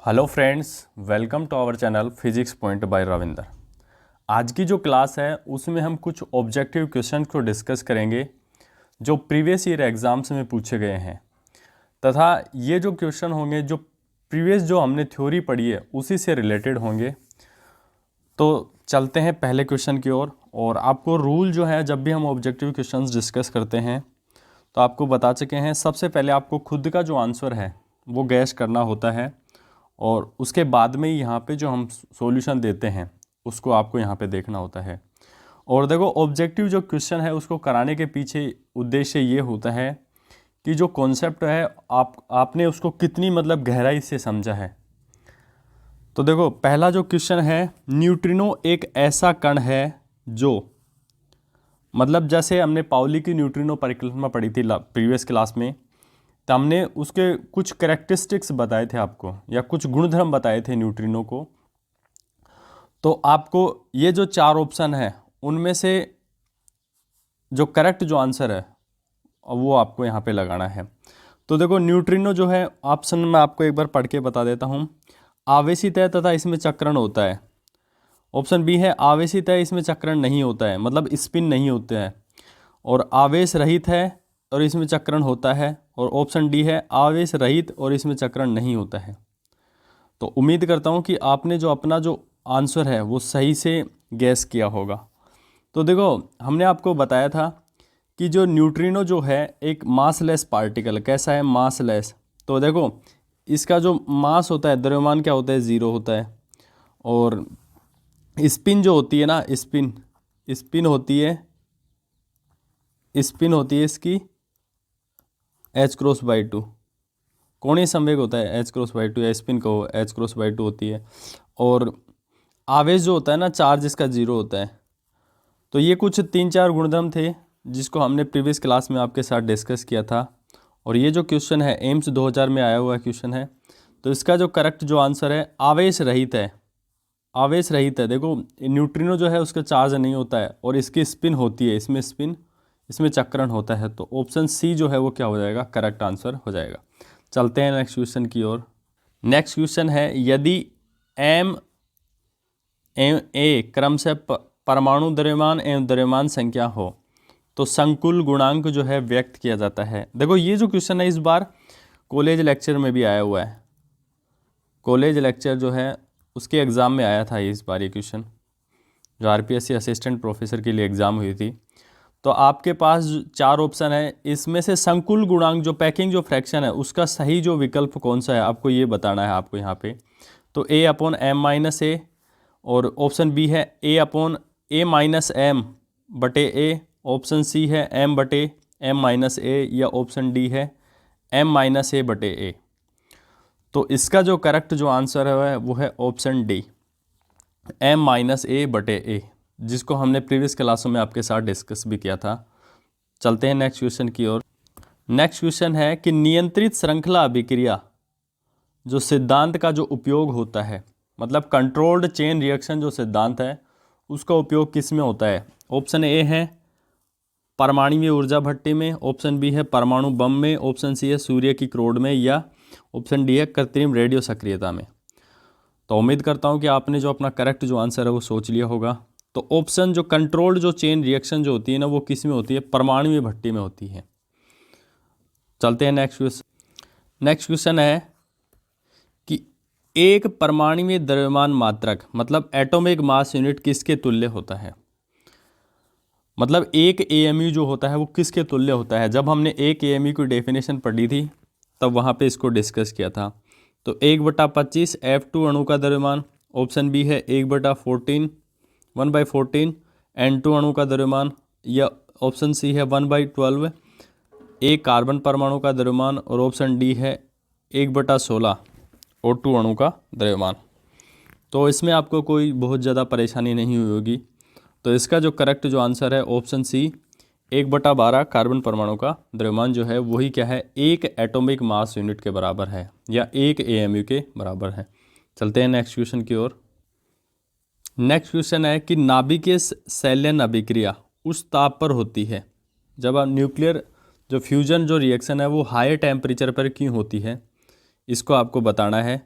Hello friends, welcome to our channel physics point by Ravinder. आज की जो क्लास है उसमें हम कुछ ऑब्जेक्टिव क्वेश्चन को डिस्कस करेंगे जो प्रीवियस ईयर एग्जाम्स में पूछे गए हैं, तथा ये जो क्वेश्चन होंगे जो प्रीवियस जो हमने थ्योरी पढ़ी है उसी से रिलेटेड होंगे। तो चलते हैं पहले क्वेश्चन की ओर। और आपको रूल जो है, जब भी हम ऑब्जेक्टिव क्वेश्चंस डिस्कस करते हैं तो आपको बता चुके हैं, सबसे पहले आपको खुद का जो आंसर है वो गैस करना होता है और उसके बाद में ही यहाँ पे जो हम सॉल्यूशन देते हैं उसको आपको यहाँ पे देखना होता है। और देखो, ऑब्जेक्टिव जो क्वेश्चन है उसको कराने के पीछे उद्देश्य ये होता है कि जो कॉन्सेप्ट है आपने उसको कितनी गहराई से समझा है। तो देखो, पहला जो क्वेश्चन है, न्यूट्रिनो एक ऐसा कण है जो जैसे हमने पाउली की न्यूट्रिनो परिकल्पना पढ़ी थी प्रीवियस क्लास में, तो हमने उसके कुछ कैरेक्टरिस्टिक्स बताए थे आपको, या कुछ गुणधर्म बताए थे न्यूट्रिनो को। तो आपको ये जो चार ऑप्शन है उनमें से जो करेक्ट जो आंसर है वो आपको यहाँ पे लगाना है। तो देखो, न्यूट्रिनो जो है, ऑप्शन में आपको एक बार पढ़ के बता देता हूँ। आवेशित है तथा इसमें चक्रण होता है। ऑप्शन बी है आवेशित है, इसमें चक्रण नहीं होता है, मतलब स्पिन नहीं होते हैं। और आवेश रहित है और इसमें चक्रण होता है। और ऑप्शन डी है आवेश रहित और इसमें चक्रण नहीं होता है। तो उम्मीद करता हूँ कि आपने जो अपना जो आंसर है वो सही से गैस किया होगा। तो देखो, हमने आपको बताया था कि जो न्यूट्रिनो जो है एक मासलेस पार्टिकल, कैसा है, मासलेस। तो देखो, इसका जो मास होता है, द्रव्यमान क्या होता है, ज़ीरो होता है। और स्पिन जो होती है ना, स्पिन होती है इसकी h×2। कोणीय संवेग होता है h×2, या स्पिन को h×2 होती है। और आवेश जो होता है ना, चार्ज इसका जीरो होता है। तो ये कुछ 3-4 गुणधर्म थे जिसको हमने प्रीवियस क्लास में आपके साथ डिस्कस किया था। और ये जो क्वेश्चन है एम्स 2000 में आया हुआ क्वेश्चन है। तो इसका जो करेक्ट जो आंसर है, आवेश रहित है। आवेश रहित है। देखो, न्यूट्रिनो जो है उसका चार्ज नहीं होता है और इसकी स्पिन होती है, इसमें स्पिन, इसमें चक्रण होता है। तो ऑप्शन सी जो है वो क्या हो जाएगा, करेक्ट आंसर हो जाएगा। चलते हैं नेक्स्ट क्वेश्चन की ओर। नेक्स्ट क्वेश्चन है, यदि एम ए क्रम से परमाणु द्रव्यमान एवं द्रव्यमान संख्या हो तो संकुल गुणांक जो है व्यक्त किया जाता है। देखो, ये जो क्वेश्चन है इस बार कॉलेज लेक्चर में भी आया हुआ है। कॉलेज लेक्चर जो है उसके एग्ज़ाम में आया था इस बार ये क्वेश्चन, जो आरपीएससी असिस्टेंट प्रोफेसर के लिए एग्ज़ाम हुई थी। तो आपके पास 4 ऑप्शन है, इसमें से संकुल गुणांक जो पैकिंग जो फ्रैक्शन है उसका सही जो विकल्प कौन सा है आपको ये बताना है आपको यहाँ पे। तो a/m-a, और ऑप्शन बी है a/a-m/a, ऑप्शन सी है m/m-a, या ऑप्शन डी है m-a/a। तो इसका जो करेक्ट जो आंसर है वो है ऑप्शन डी, m-a/a, जिसको हमने प्रीवियस क्लासों में आपके साथ डिस्कस भी किया था। चलते हैं नेक्स्ट क्वेश्चन की ओर। नेक्स्ट क्वेश्चन है कि नियंत्रित श्रृंखला अभिक्रिया जो सिद्धांत का जो उपयोग होता है, कंट्रोल्ड चेन रिएक्शन जो सिद्धांत है उसका उपयोग किस में होता है। ऑप्शन ए है परमाणु ऊर्जा भट्टी में, ऑप्शन बी है परमाणु बम में, ऑप्शन सी है सूर्य की क्रोड में, या ऑप्शन डी है कृत्रिम रेडियो सक्रियता में। तो उम्मीद करता हूँ कि आपने जो अपना करेक्ट जो आंसर है वो सोच लिया होगा। तो ऑप्शन जो कंट्रोल्ड जो चेन रिएक्शन जो होती है ना, वो किस में होती है, परमाणु भट्टी में होती है। चलते हैं नेक्स्ट क्वेश्चन। नेक्स्ट क्वेश्चन है कि एक परमाणु द्रव्यमान मात्रक एटॉमिक मास यूनिट किसके तुल्य होता है। एक एएमयू जो होता है वो किसके तुल्य होता है। जब हमने एक एएमयू की डेफिनेशन पढ़ी थी तब वहाँ पे इसको डिस्कस किया था। तो 1/25 F2 अणु का द्रव्यमान, ऑप्शन बी है 1/14 N2 अणु का द्रव्यमान, या ऑप्शन सी है 1/12 एक कार्बन परमाणु का द्रव्यमान, और ऑप्शन डी है 1/16 O2 अणु का द्रव्यमान। तो इसमें आपको कोई बहुत ज़्यादा परेशानी नहीं हुई होगी। तो इसका जो करेक्ट जो आंसर है ऑप्शन सी 1/12 कार्बन परमाणु का द्रव्यमान जो है वही क्या है, एक एटॉमिक मास यूनिट के बराबर है, या एक एएमयू के बराबर है। चलते हैं नेक्स्ट क्वेश्चन की ओर। नेक्स्ट क्वेश्चन है कि नाभिकीय संलयन अभिक्रिया उस ताप पर होती है जब आप न्यूक्लियर जो फ्यूजन जो रिएक्शन है वो हाई टेम्परेचर पर क्यों होती है, इसको आपको बताना है।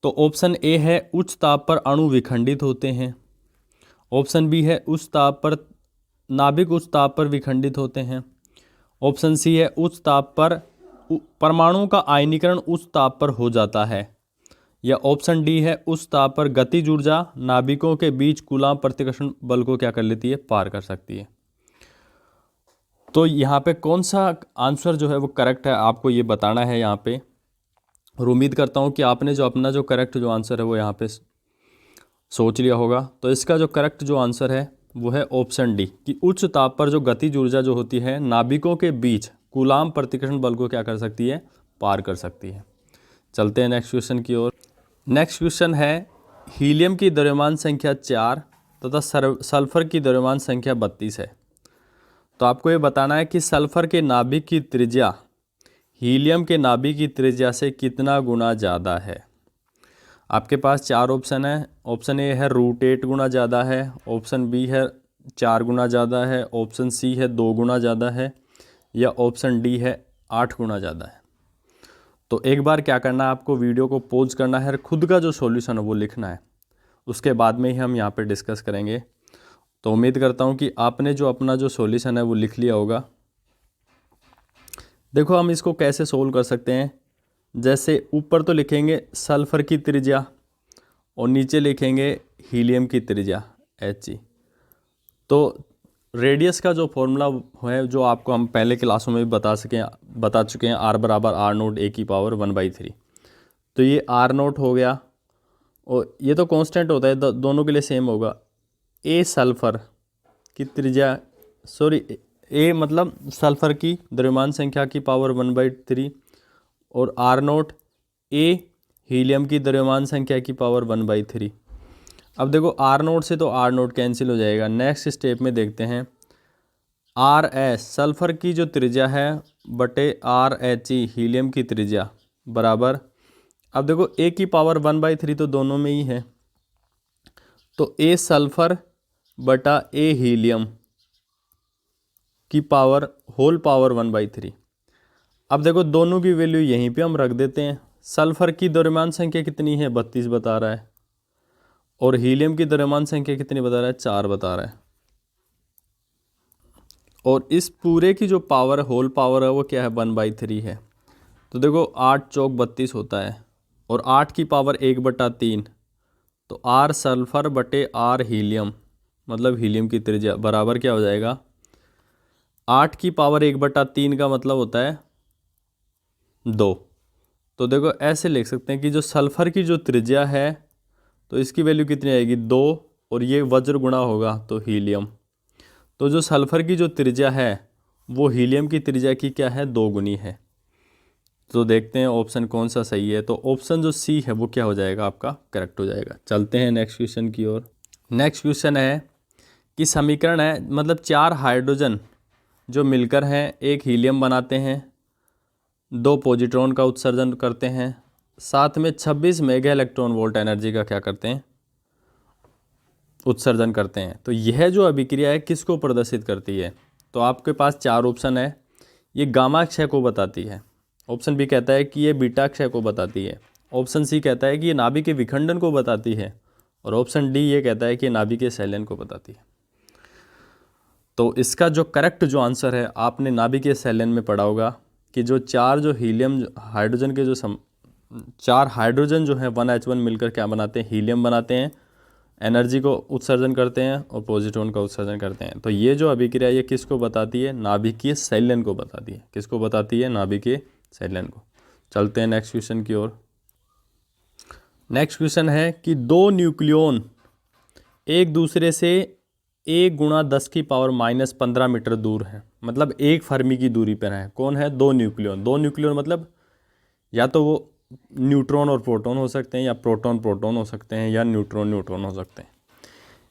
तो ऑप्शन ए है उच्च ताप पर अणु विखंडित होते हैं। ऑप्शन बी है उच्च ताप पर नाभिक उच्च ताप पर विखंडित होते हैं। ऑप्शन सी है उच्च ताप पर परमाणुओं का आयनीकरण उच्च ताप पर हो जाता है। या ऑप्शन डी है उच्च ताप पर गतिज ऊर्जा नाभिकों के बीच कूलाम प्रतिकर्षण बल को क्या कर लेती है, पार कर सकती है। तो यहाँ पे कौन सा आंसर जो है वो करेक्ट है आपको ये बताना है यहाँ पे। और उम्मीद करता हूँ कि आपने जो अपना जो करेक्ट जो आंसर है वो यहाँ पे सोच लिया होगा। तो इसका जो करेक्ट जो आंसर है वो है ऑप्शन डी कि उच्च ताप पर जो गतिज ऊर्जा जो होती है नाभिकों के बीच कूलाम प्रतिकर्षण बल को क्या कर सकती है, पार कर सकती है। चलते हैं नेक्स्ट क्वेश्चन की ओर। नेक्स्ट क्वेश्चन है हीलियम की द्रव्यमान संख्या 4 तथा सल्फर की द्रव्यमान संख्या 32 है। तो आपको ये बताना है कि सल्फर के नाभिक की त्रिज्या हीलियम के नाभिक की त्रिज्या से कितना गुना ज़्यादा है। आपके पास 4 ऑप्शन है। ऑप्शन ए है √8 गुना ज़्यादा है, ऑप्शन बी है 4 गुना ज़्यादा है, ऑप्शन सी है 2 गुना ज़्यादा है, या ऑप्शन डी है 8 गुना ज़्यादा है। तो एक बार क्या करना है, आपको वीडियो को पॉज करना है और खुद का जो सॉल्यूशन है वो लिखना है। उसके बाद में ही हम यहाँ पे डिस्कस करेंगे। तो उम्मीद करता हूँ कि आपने जो अपना जो सॉल्यूशन है वो लिख लिया होगा। देखो हम इसको कैसे सोल्व कर सकते हैं। जैसे ऊपर तो लिखेंगे सल्फर की त्रिज्या और नीचे लिखेंगे हीलियम की त्रिज्या Hg। तो रेडियस का जो फॉर्मूला है जो आपको हम पहले क्लासों में भी बता चुके हैं R बराबर R0 a की पावर 1/3। तो ये R0 हो गया और ये तो कांस्टेंट होता है, दोनों के लिए सेम होगा। ए सल्फर की त्रिज्या ए मतलब सल्फर की द्रव्यमान संख्या की पावर 1/3 और R0 ए हीलियम की द्रव्यमान संख्या की पावर 1/3। अब देखो R0 से तो R0 कैंसिल हो जाएगा। नेक्स्ट स्टेप में देखते हैं RS सल्फर की जो त्रिज्या है बटे RHe हीलियम की त्रिज्या बराबर, अब देखो ए की पावर 1/3 तो दोनों में ही है, तो ए सल्फर बटा ए हीलियम की पावर होल पावर 1/3। अब देखो दोनों की वैल्यू यहीं पे हम रख देते हैं। सल्फर की द्रव्यमान संख्या कितनी है, 32 बता रहा है, और हीलियम की द्रव्यमान संख्या कितनी बता रहा है, 4 बता रहा है। और इस पूरे की जो पावर होल पावर है वो क्या है, 1/3 है। तो देखो 8 चौक 32 होता है और 8 की पावर 1/3, तो R सल्फर बटे R हीलियम मतलब हीलियम की त्रिज्या बराबर क्या हो जाएगा, 8 की पावर 1/3 का मतलब होता है 2। तो देखो ऐसे लिख सकते हैं कि जो सल्फर की जो त्रिज्या है तो इसकी वैल्यू कितनी आएगी, 2, और ये वज्र गुणा होगा तो हीलियम। तो जो सल्फर की जो त्रिज्या है वो हीलियम की त्रिज्या की क्या है, 2 गुनी है। तो देखते हैं ऑप्शन कौन सा सही है। तो ऑप्शन जो सी है वो क्या हो जाएगा, आपका करेक्ट हो जाएगा। चलते हैं नेक्स्ट क्वेश्चन की ओर। नेक्स्ट क्वेश्चन है कि समीकरण है मतलब 4 हाइड्रोजन जो मिलकर हैं एक हीलियम बनाते हैं, 2 पॉजिट्रॉन का उत्सर्जन करते हैं, साथ में 26 मेगा इलेक्ट्रॉन वोल्ट एनर्जी का क्या करते हैं, उत्सर्जन करते हैं। तो यह जो अभिक्रिया है किसको प्रदर्शित करती है। तो आपके पास 4 ऑप्शन है। ये गामा क्षय को बताती है, ऑप्शन बी कहता है कि ये बीटा क्षय को बताती है, ऑप्शन सी कहता है कि ये नाभिक के विखंडन को बताती है, और ऑप्शन डी ये कहता है कि नाभिक के संलयन को बताती है। तो इसका जो करेक्ट जो आंसर है, आपने नाभिकीय संलयन में पढ़ा होगा कि जो 4 जो हीलियम हाइड्रोजन के जो 4 हाइड्रोजन जो है 1H1 मिलकर क्या बनाते हैं, हीलियम बनाते हैं, एनर्जी को उत्सर्जन करते हैं और पॉजिट्रॉन का उत्सर्जन करते हैं। तो ये जो अभिक्रिया ये किसको बताती है, नाभिकीय संलयन को बताती है। किसको बताती है, नाभिकीय संलयन को। चलते हैं नेक्स्ट क्वेश्चन की ओर। नेक्स्ट क्वेश्चन है कि 2 न्यूक्लियॉन एक दूसरे से 1 × 10⁻⁻15 मीटर दूर है, मतलब 1 फर्मी की दूरी पर है। कौन है, 2 न्यूक्लियॉन। 2 न्यूक्लियॉन मतलब या तो वो न्यूट्रॉन और प्रोटॉन हो सकते हैं, या प्रोटॉन प्रोटॉन हो सकते हैं, या न्यूट्रॉन न्यूट्रॉन हो सकते हैं।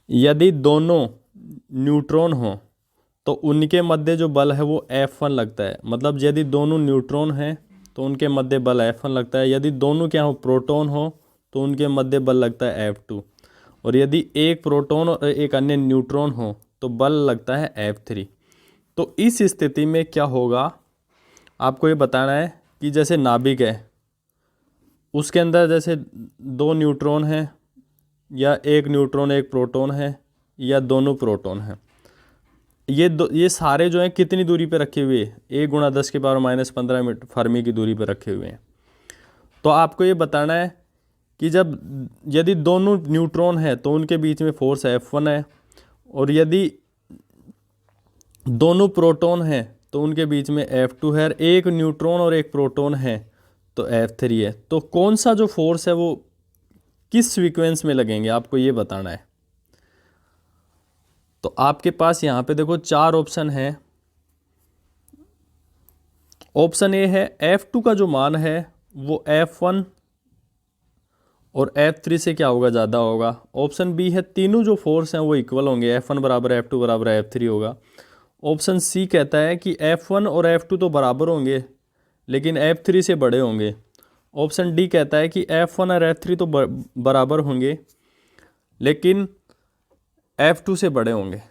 यदि दोनों न्यूट्रॉन हो तो उनके मध्य जो बल है वो F1 लगता है। मतलब यदि दोनों न्यूट्रॉन हैं तो उनके मध्य बल F1 लगता है। यदि दोनों क्या हो, प्रोटॉन हो, तो उनके मध्य बल लगता है F2। और यदि एक प्रोटॉन और एक अन्य न्यूट्रॉन हो तो बल लगता है F3। तो इस स्थिति में क्या होगा, आपको ये बताना है कि जैसे नाभिक है, उसके अंदर जैसे 2 न्यूट्रॉन हैं या 1 न्यूट्रॉन 1 प्रोटॉन है या दोनों प्रोटॉन हैं, ये सारे जो हैं कितनी दूरी पे रखे हुए हैं? A × 10⁻⁻15 मीटर फर्मी की दूरी पे रखे हुए हैं। तो आपको ये बताना है कि यदि दोनों न्यूट्रॉन है तो उनके बीच में फोर्स F1 है, और यदि दोनों प्रोटॉन हैं तो उनके बीच में F2 है, और 1 न्यूट्रॉन और 1 प्रोटॉन है तो F3 है। तो कौन सा जो फोर्स है वो किस सीक्वेंस में लगेंगे, आपको ये बताना है। तो आपके पास यहाँ पे देखो 4 ऑप्शन है। ऑप्शन ए है F2 का जो मान है वो F1 और F3 से क्या होगा, ज़्यादा होगा। ऑप्शन बी है तीनों जो फोर्स हैं वो इक्वल होंगे, F1 बराबर F2 बराबर F3 होगा। ऑप्शन सी कहता है कि F1 और F2 तो बराबर होंगे लेकिन F3 से बड़े होंगे। ऑप्शन डी कहता है कि F1 और F3 तो बराबर होंगे लेकिन F2 से बड़े होंगे।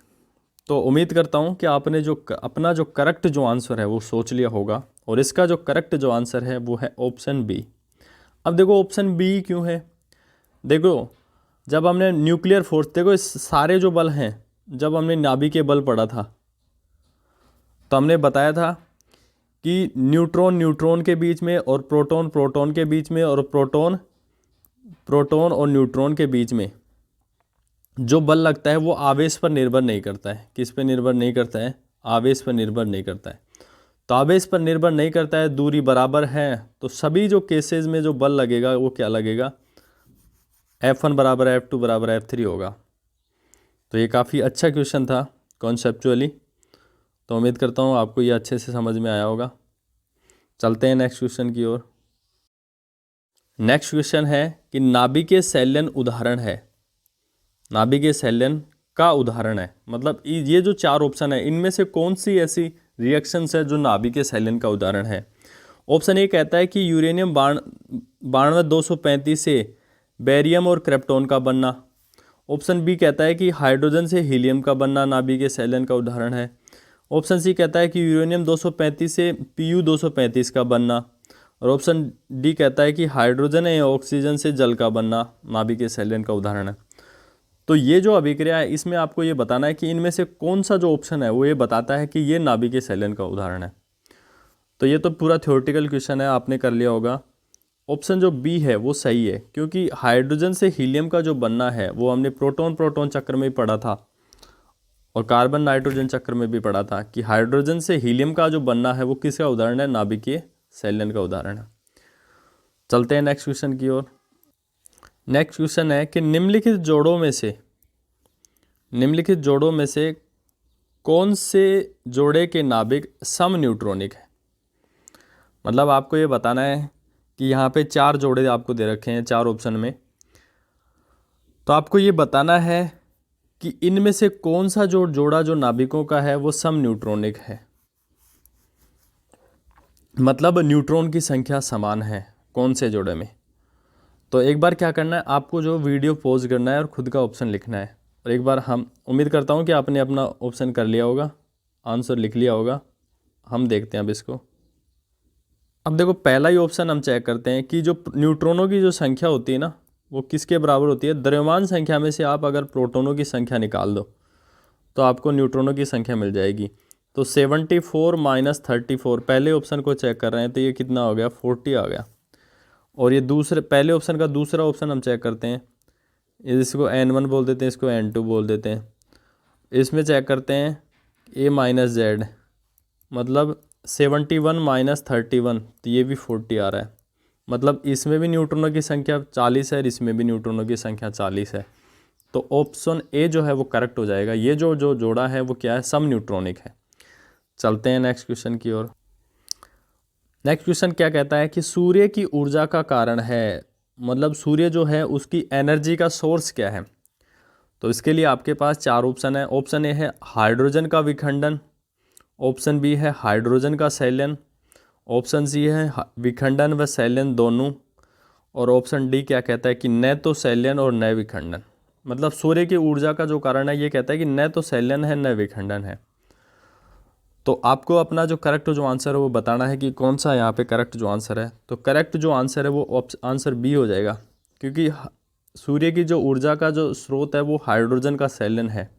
तो उम्मीद करता हूँ कि आपने अपना जो करेक्ट जो आंसर है वो सोच लिया होगा, और इसका जो करेक्ट जो आंसर है वो है ऑप्शन बी। अब देखो ऑप्शन बी क्यों है, देखो जब हमने न्यूक्लियर फोर्स, देखो इस सारे जो बल हैं, जब हमने नाभिकीय बल पढ़ा था तो हमने बताया था कि न्यूट्रॉन न्यूट्रॉन के बीच में और प्रोटॉन प्रोटॉन के बीच में और प्रोटॉन प्रोटॉन और न्यूट्रॉन के बीच में जो बल लगता है वो आवेश पर निर्भर नहीं करता है। किस पे निर्भर नहीं करता है? आवेश पर निर्भर नहीं करता है। तो आवेश पर निर्भर नहीं करता है, दूरी बराबर है, तो सभी जो केसेस में जो बल लगेगा वो क्या लगेगा, F1 बराबर F2 बराबर F3 होगा। तो ये काफ़ी अच्छा क्वेश्चन था कॉन्सेप्चुअली। तो उम्मीद करता हूँ आपको ये अच्छे से समझ में आया होगा। चलते हैं नेक्स्ट क्वेश्चन की ओर। नेक्स्ट क्वेश्चन है कि नाभिकीय संलयन उदाहरण है। नाभिकीय संलयन का उदाहरण है, मतलब ये जो 4 ऑप्शन है इनमें से कौन सी ऐसी रिएक्शंस है जो नाभिकीय संलयन का उदाहरण है। ऑप्शन ए कहता है कि यूरेनियम 92-235 से बेरियम और क्रिप्टॉन का बनना। ऑप्शन बी कहता है कि हाइड्रोजन से हीलियम का बनना नाभिकीय संलयन का उदाहरण है। ऑप्शन सी कहता है कि यूरेनियम 235 से Pu 235 का बनना। और ऑप्शन डी कहता है कि हाइड्रोजन या ऑक्सीजन से जल का बनना नाभिकीय संलयन का उदाहरण है। तो ये जो अभिक्रिया है इसमें आपको ये बताना है कि इनमें से कौन सा जो ऑप्शन है वो ये बताता है कि ये नाभिकीय संलयन का उदाहरण है। तो ये तो पूरा थ्योरेटिकल क्वेश्चन है, आपने कर लिया होगा। ऑप्शन जो बी है वो सही है, क्योंकि हाइड्रोजन से हीलियम का जो बनना है वो हमने प्रोटॉन प्रोटॉन चक्र में पढ़ा था और कार्बन नाइट्रोजन चक्र में भी पढ़ा था कि हाइड्रोजन से हीलियम का जो बनना है वो किसका उदाहरण है, नाभिकीय संलयन का उदाहरण है। चलते हैं नेक्स्ट क्वेश्चन की ओर। नेक्स्ट क्वेश्चन है कि निम्नलिखित जोड़ों में से कौन से जोड़े के नाभिक सम न्यूट्रॉनिक है। मतलब आपको ये बताना है कि यहाँ पे 4 जोड़े आपको दे रखे हैं 4 ऑप्शन में, तो आपको ये बताना है कि इनमें से कौन सा जोड़ा जो नाभिकों का है वो सम न्यूट्रॉनिक है, मतलब न्यूट्रॉन की संख्या समान है कौन से जोड़े में। तो एक बार क्या करना है, आपको जो वीडियो पॉज करना है और खुद का ऑप्शन लिखना है, और एक बार हम उम्मीद करता हूँ कि आपने अपना ऑप्शन कर लिया होगा, आंसर लिख लिया होगा। हम देखते हैं अब इसको। अब देखो पहला ही ऑप्शन हम चेक करते हैं कि जो न्यूट्रॉनों की जो संख्या होती है ना वो किसके बराबर होती है। द्रव्यमान संख्या में से आप अगर प्रोटॉनों की संख्या निकाल दो तो आपको न्यूट्रॉनों की संख्या मिल जाएगी। तो 74 - 34, पहले ऑप्शन को चेक कर रहे हैं तो ये कितना हो गया, 40 आ गया। और ये पहले ऑप्शन का दूसरा ऑप्शन हम चेक करते हैं, इसको N1 बोल देते हैं, इसको N2 बोल देते हैं। इसमें चेक करते हैं A - Z, मतलब 71 - 31, तो ये भी 40 आ रहा है। मतलब इसमें भी न्यूट्रॉनों की संख्या 40 है और इसमें भी न्यूट्रॉनों की संख्या 40 है। तो ऑप्शन ए जो है वो करेक्ट हो जाएगा। ये जो जोड़ा है वो क्या है, सम न्यूट्रॉनिक है। चलते हैं नेक्स्ट क्वेश्चन की ओर। नेक्स्ट क्वेश्चन क्या कहता है कि सूर्य की ऊर्जा का कारण है, मतलब सूर्य जो है उसकी एनर्जी का सोर्स क्या है। तो इसके लिए आपके पास 4 ऑप्शन है। ऑप्शन ए है हाइड्रोजन का विखंडन, ऑप्शन बी है हाइड्रोजन का संलयन, ऑप्शन सी है विखंडन व संलयन दोनों, और ऑप्शन डी क्या कहता है कि न तो संलयन और न विखंडन। मतलब सूर्य की ऊर्जा का जो कारण है ये कहता है कि न तो संलयन है न विखंडन है। तो आपको अपना जो करेक्ट जो आंसर है वो बताना है कि कौन सा यहाँ पे करेक्ट जो आंसर है। तो करेक्ट जो आंसर है वो आंसर बी हो जाएगा, क्योंकि सूर्य की जो ऊर्जा का जो स्रोत है वो हाइड्रोजन का सैलन है,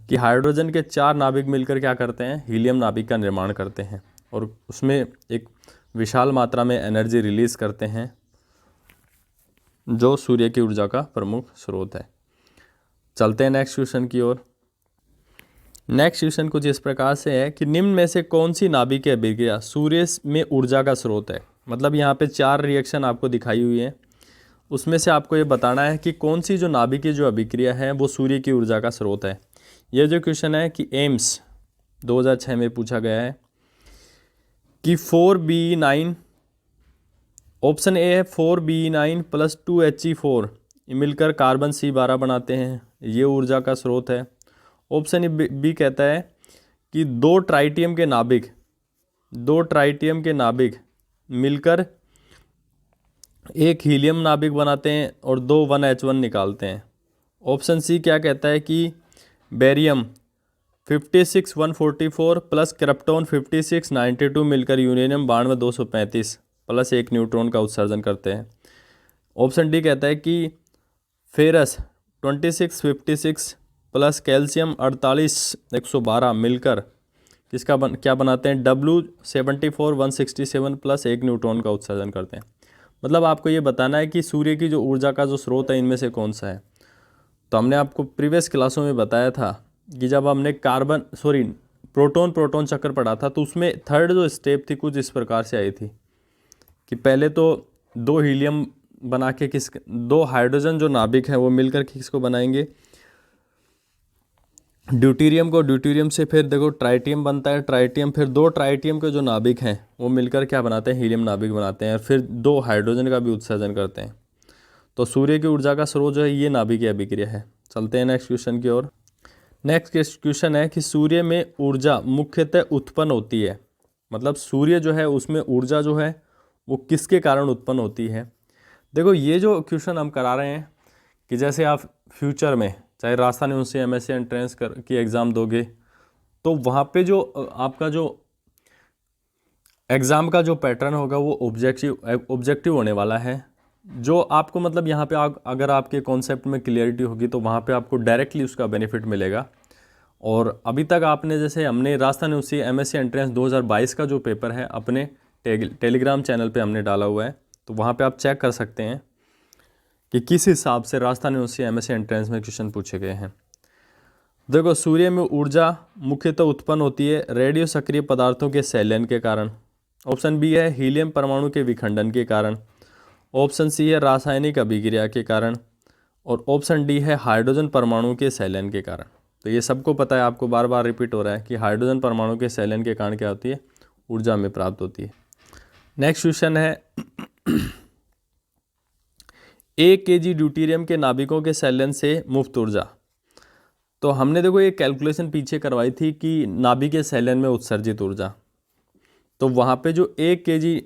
कि हाइड्रोजन के 4 नाभिक मिलकर क्या करते हैं, हीलियम नाभिक का निर्माण करते हैं और उसमें एक विशाल मात्रा में एनर्जी रिलीज करते हैं, जो सूर्य की ऊर्जा का प्रमुख स्रोत है। चलते हैं नेक्स्ट क्वेश्चन की ओर। नेक्स्ट क्वेश्चन कुछ इस प्रकार से है कि निम्न में से कौन सी नाभिकीय अभिक्रिया सूर्य में ऊर्जा का स्रोत है। मतलब यहाँ पे 4 रिएक्शन आपको दिखाई हुई है, उसमें से आपको ये बताना है कि कौन सी जो नाभिकीय जो अभिक्रिया है वो सूर्य की ऊर्जा का स्रोत है। ये जो क्वेश्चन है कि एम्स 2006 में पूछा गया है कि 4B9, ऑप्शन ए है 4B9 + 2He4 मिलकर कार्बन C12 बनाते हैं, ये ऊर्जा का स्रोत है। ऑप्शन बी कहता है कि 2 ट्राइटियम के नाभिक मिलकर एक हीलियम नाभिक बनाते हैं और 2 1H1 निकालते हैं। ऑप्शन सी क्या कहता है कि बेरियम 56 144 + क्रिप्टॉन 56 92 मिलकर यूरेनियम 92 235 + 1 न्यूट्रॉन का उत्सर्जन करते हैं। ऑप्शन डी कहता है कि फेरस 26 56 + कैल्शियम 48 112 मिलकर क्या बनाते हैं, W74 167 + 1 न्यूट्रॉन का उत्सर्जन करते हैं। मतलब आपको ये बताना है कि सूर्य की जो ऊर्जा का जो स्रोत है इनमें से कौन सा है। तो हमने आपको प्रीवियस क्लासों में बताया था कि जब हमने प्रोटॉन चक्र पढ़ा था, तो उसमें थर्ड जो स्टेप थी कुछ इस प्रकार से आई थी कि पहले तो 2 हीलियम बना के 2 हाइड्रोजन जो नाभिक हैं वो मिलकर किसको बनाएंगे, ड्यूटीरियम को। ड्यूटीरियम से फिर देखो ट्राइटियम बनता है, ट्राइटियम फिर 2 ट्राइटियम के जो नाभिक हैं वो मिलकर क्या बनाते हैं, हीलियम नाभिक बनाते हैं, और फिर 2 हाइड्रोजन का भी उत्सर्जन करते हैं। तो सूर्य की ऊर्जा का स्रोत जो है ये नाभिकीय अभिक्रिया है। चलते हैं नेक्स्ट क्वेश्चन की ओर। नेक्स्ट क्वेश्चन है कि सूर्य में ऊर्जा मुख्यतः उत्पन्न होती है, मतलब सूर्य जो है उसमें ऊर्जा जो है वो किसके कारण उत्पन्न होती है। देखो ये जो क्वेश्चन हम करा रहे हैं कि जैसे आप फ्यूचर में चाहे राजस्थान यूनिवर्सिटी MSc एंट्रेंस की एग्ज़ाम दोगे, तो वहाँ पे जो आपका जो एग्ज़ाम का जो पैटर्न होगा वो ऑब्जेक्टिव होने वाला है। जो आपको मतलब यहाँ पे अगर आपके कॉन्सेप्ट में क्लियरिटी होगी तो वहाँ पे आपको डायरेक्टली उसका बेनिफिट मिलेगा। और अभी तक आपने जैसे हमने राजस्थान यूनिवर्सिटी MSc एंट्रेंस 2022 का जो पेपर है अपने टेलीग्राम चैनल पे हमने डाला हुआ है, तो वहाँ पे आप चेक कर सकते हैं कि किस हिसाब से राजस्थान यूनिवर्सिटी MSc एंट्रेंस में क्वेश्चन पूछे गए हैं। देखो सूर्य में ऊर्जा मुख्यतः उत्पन्न होती है रेडियो सक्रिय पदार्थों के सैलन के कारण। ऑप्शन बी है हीलियम परमाणु के विखंडन के कारण। ऑप्शन सी है रासायनिक अभिक्रिया के कारण। और ऑप्शन डी है हाइड्रोजन परमाणु के सैलन के कारण। तो ये सबको पता है, आपको बार बार रिपीट हो रहा है कि हाइड्रोजन परमाणु के सैलन के कारण क्या होती है, ऊर्जा में प्राप्त होती है। नेक्स्ट क्वेश्चन है 1 kg ड्यूटीरियम के नाभिकों के सैलन से मुफ्त ऊर्जा। तो हमने देखो ये कैलकुलेशन पीछे करवाई थी कि नाभिक के सैलन में उत्सर्जित ऊर्जा, तो वहाँ पे जो 1 kg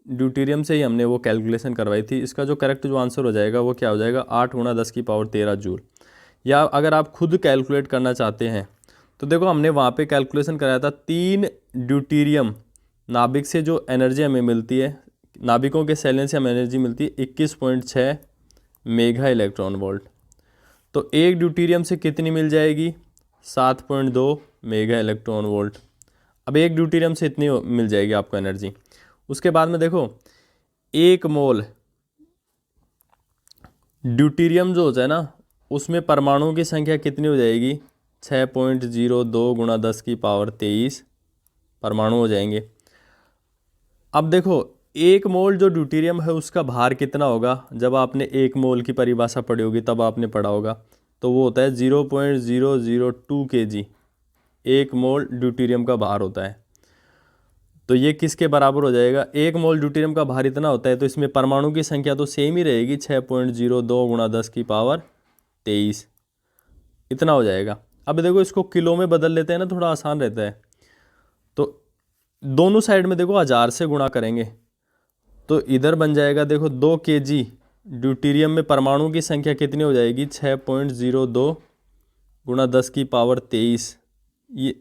ड्यूटीरियम से ही हमने वो कैलकुलेशन करवाई थी। इसका जो करेक्ट जो आंसर हो जाएगा वो क्या हो जाएगा, 8 × 10⁻13 जूल। या अगर आप खुद कैलकुलेट करना चाहते हैं तो देखो हमने वहाँ पे कैलकुलेशन कराया था 3 ड्यूटीरियम नाभिक से जो एनर्जी हमें मिलती है, नाभिकों के सैलन से हमें एनर्जी मिलती है 21.6 मेगा इलेक्ट्रॉन वोल्ट। तो 1 ड्यूटीरियम से कितनी मिल जाएगी, 7.2 मेगा इलेक्ट्रॉन वोल्ट। अब 1 ड्यूटीरियम से इतनी मिल जाएगी आपको एनर्जी। उसके बाद में देखो 1 मोल ड्यूटीरियम जो होता है ना, उसमें परमाणुओं की संख्या कितनी हो जाएगी, 6.02 × 10⁻23 परमाणु हो जाएंगे। अब देखो 1 मोल जो ड्यूटीरियम है उसका भार कितना होगा, जब आपने 1 मोल की परिभाषा पढ़ी होगी तब आपने पढ़ा होगा, तो वो होता है 0.002 kg। 1 मोल ड्यूटीरियम का भार होता है। तो ये किसके बराबर हो जाएगा, 1 मोल ड्यूटीरियम का भार इतना होता है, तो इसमें परमाणु की संख्या तो सेम ही रहेगी, 6.02 × 10⁻23 इतना हो जाएगा। अब देखो इसको किलो में बदल लेते हैं ना, थोड़ा आसान रहता है। तो दोनों साइड में देखो 1000 से गुणा करेंगे तो इधर बन जाएगा देखो 2 kg ड्यूटीरियम में परमाणु की संख्या कितनी हो जाएगी, 6.02 × 10⁻23। ये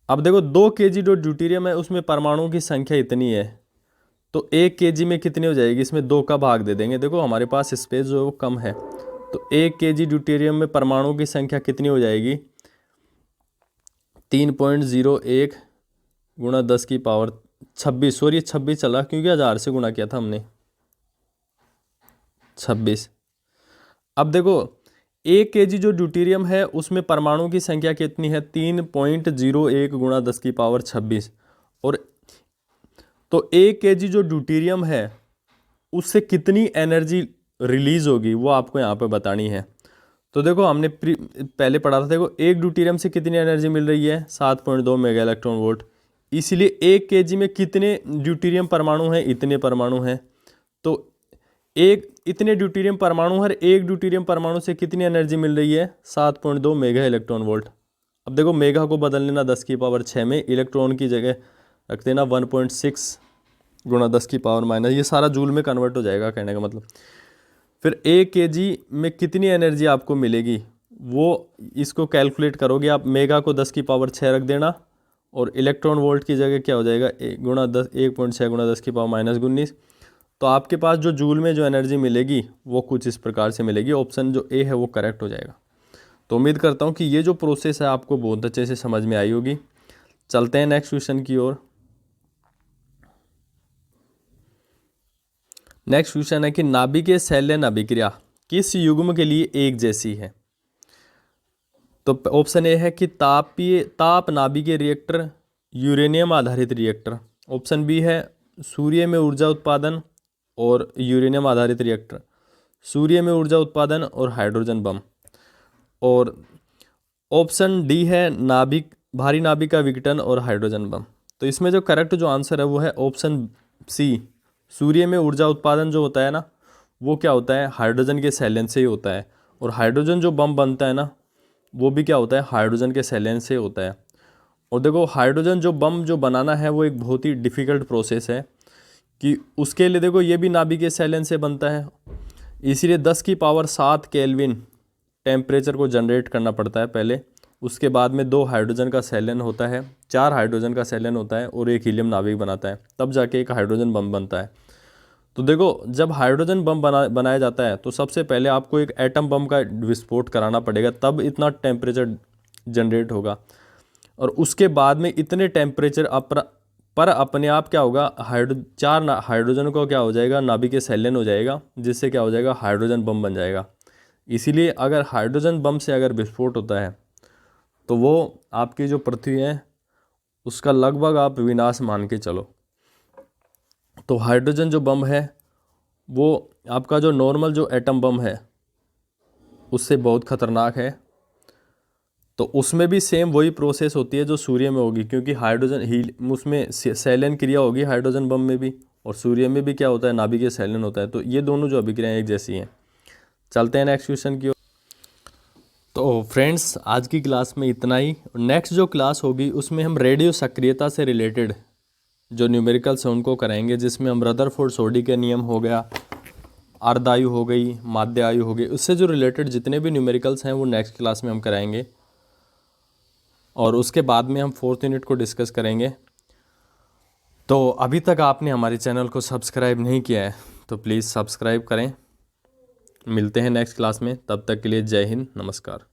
अब देखो 2 kg जो ड्यूटेरियम है उसमें परमाणुओं की संख्या इतनी है, तो 1 kg में कितनी हो जाएगी, इसमें 2 का भाग दे देंगे। देखो हमारे पास स्पेस जो है वो कम है, तो 1 kg ड्यूटेरियम में परमाणुओं की संख्या कितनी हो जाएगी, 3.01 गुणा 10 की पावर 26, सॉरी 26 चला क्योंकि 1000 से गुणा किया था हमने, 26। अब देखो 1 kg जो ड्यूटेरियम है उसमें परमाणुओं की संख्या कितनी है, 3.01 गुणा 10 की पावर 26। और तो 1 kg जो ड्यूटेरियम है उससे कितनी एनर्जी रिलीज होगी वो आपको यहाँ पे बतानी है। तो देखो हमने पहले पढ़ा था, देखो एक ड्यूटेरियम से कितनी एनर्जी मिल रही है, 7.2 मेगा इलेक्ट्रॉन वोल्ट। इसीलिए 1 kg में कितने ड्यूटेरियम परमाणु हैं, इतने परमाणु हैं। तो एक इतने ड्यूटेरियम परमाणु, हर एक ड्यूटेरियम परमाणु से कितनी एनर्जी मिल रही है, 7.2 मेगा इलेक्ट्रॉन वोल्ट। अब देखो मेगा को बदल लेना 10 की पावर 6 में, इलेक्ट्रॉन की जगह रख देना 1.6 गुणा 10 की पावर माइनस, ये सारा जूल में कन्वर्ट हो जाएगा कहने का मतलब। फिर 1 kg में कितनी एनर्जी आपको मिलेगी वो इसको कैलकुलेट करोगे आप, मेगा को 10 की पावर 6 रख देना और इलेक्ट्रॉन वोल्ट की जगह क्या हो जाएगा, 1.6 गुणा 10 की पावर माइनस 19। तो आपके पास जो जूल में जो एनर्जी मिलेगी वो कुछ इस प्रकार से मिलेगी। ऑप्शन जो ए है वो करेक्ट हो जाएगा। तो उम्मीद करता हूँ कि ये जो प्रोसेस है आपको बहुत अच्छे से समझ में आई होगी। चलते हैं नेक्स्ट क्वेश्चन की ओर। नेक्स्ट क्वेश्चन है कि नाभिकीय शैल्यन अभिक्रिया किस युग्म के लिए एक जैसी है। तो ऑप्शन ए है कि ताप नाभिकीय रिएक्टर, यूरेनियम आधारित रिएक्टर। ऑप्शन बी है सूर्य में ऊर्जा उत्पादन और यूरेनियम आधारित रिएक्टर, सूर्य में ऊर्जा उत्पादन और हाइड्रोजन बम। और ऑप्शन डी है भारी नाभिक का विघटन और हाइड्रोजन बम। तो इसमें जो करेक्ट जो आंसर है वो है ऑप्शन सी, सूर्य में ऊर्जा उत्पादन जो होता है ना वो क्या होता है, हाइड्रोजन के शैल्यन से ही होता है। और हाइड्रोजन जो बम बनता है ना वो भी क्या होता है, हाइड्रोजन के शैल्यन से होता है। और देखो हाइड्रोजन जो बम जो बनाना है वो एक बहुत ही डिफ़िकल्ट प्रोसेस है कि उसके लिए देखो ये भी नाभिकीय शैल्यन से बनता है, इसीलिए 10 की पावर 7 केल्विन टेम्परेचर को जनरेट करना पड़ता है पहले। उसके बाद में 2 हाइड्रोजन का शैल्यन होता है, 4 हाइड्रोजन का शैल्यन होता है और 1 हीलियम नाभिक बनाता है, तब जाके एक हाइड्रोजन बम बनता है। तो देखो जब हाइड्रोजन बम बनाया जाता है तो सबसे पहले आपको एक एटम बम का विस्फोट कराना पड़ेगा, तब इतना टेम्परेचर जनरेट होगा। और उसके बाद में इतने टेम्परेचर पर अपने आप क्या होगा, 4 हाइड्रोजन को क्या हो जाएगा, नाभिकीय शैल्यन हो जाएगा, जिससे क्या हो जाएगा, हाइड्रोजन बम बन जाएगा। इसीलिए अगर हाइड्रोजन बम से अगर विस्फोट होता है तो वो आपकी जो पृथ्वी है उसका लगभग आप विनाश मान के चलो। तो हाइड्रोजन जो बम है वो आपका जो नॉर्मल जो एटम बम है उससे बहुत ख़तरनाक है। तो उसमें भी सेम वही प्रोसेस होती है जो सूर्य में होगी, क्योंकि हाइड्रोजन उसमें शैल्यन क्रिया होगी हाइड्रोजन बम में भी, और सूर्य में भी क्या होता है, नाभिकीय शैल्यन होता है। तो ये दोनों जो अभिक्रियाएं एक जैसी हैं। चलते हैं नेक्स्ट क्वेश्चन की ओर। तो फ्रेंड्स आज की क्लास में इतना ही। नेक्स्ट जो क्लास होगी उसमें हम रेडियो सक्रियता से रिलेटेड जो न्यूमेरिकल्स हैं उनको कराएंगे, जिसमें हम रदरफोर्ड सोडी के नियम हो गया, अर्ध आयु हो गई, माध्य आयु हो गई, उससे जो रिलेटेड जितने भी न्यूमेरिकल्स हैं वो नेक्स्ट क्लास में हम कराएंगे। और उसके बाद में हम 4th यूनिट को डिस्कस करेंगे। तो अभी तक आपने हमारे चैनल को सब्सक्राइब नहीं किया है तो प्लीज़ सब्सक्राइब करें। मिलते हैं नेक्स्ट क्लास में, तब तक के लिए जय हिंद, नमस्कार।